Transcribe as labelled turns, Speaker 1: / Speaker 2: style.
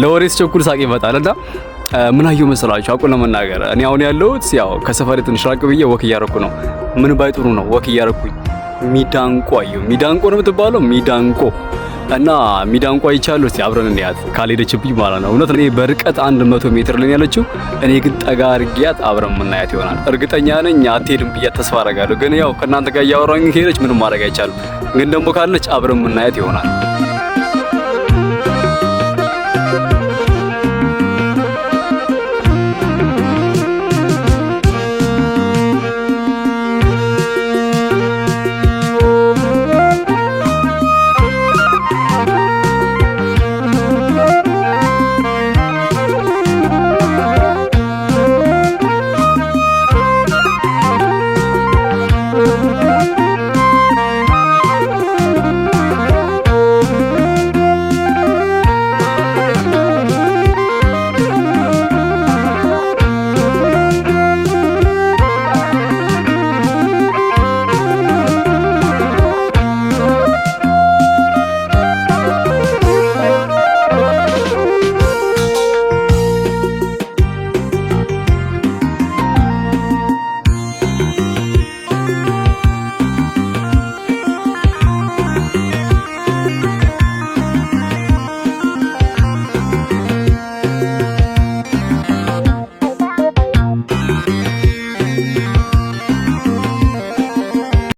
Speaker 1: ለወሬስ ቸኩል ሳቅ ይመጣልና ምን አየሁ መሰላችሁ? አቁን ለመናገር እኔ አሁን ያለሁት ያው ከሰፈሬ ትንሽ ራቅ ብዬ ወክ እያረኩ ነው። ምን ባይጥሩ ነው ወክ እያረኩኝ ሚዳንቆ አየሁ። ሚዳንቆ ነው የምትባለው ሚዳንቆ እና ሚዳንቆ አይቻለሁ። እስቲ አብረን እንያት ካልሄደችብኝ ማለት ነው። እውነት እኔ በርቀት 100 ሜትር ላይ ያለችው እኔ ግን ጠጋ አድርጊያት አብረን የምናያት ይሆናል። እርግጠኛ ነኝ አትሄድም ብዬ ተስፋ አደርጋለሁ። ግን ያው ከእናንተ ጋር እያወራሁኝ ከሄደች ምንም ማድረግ አይቻልም። ግን ደግሞ ካለች አብረን የምናያት ይሆናል።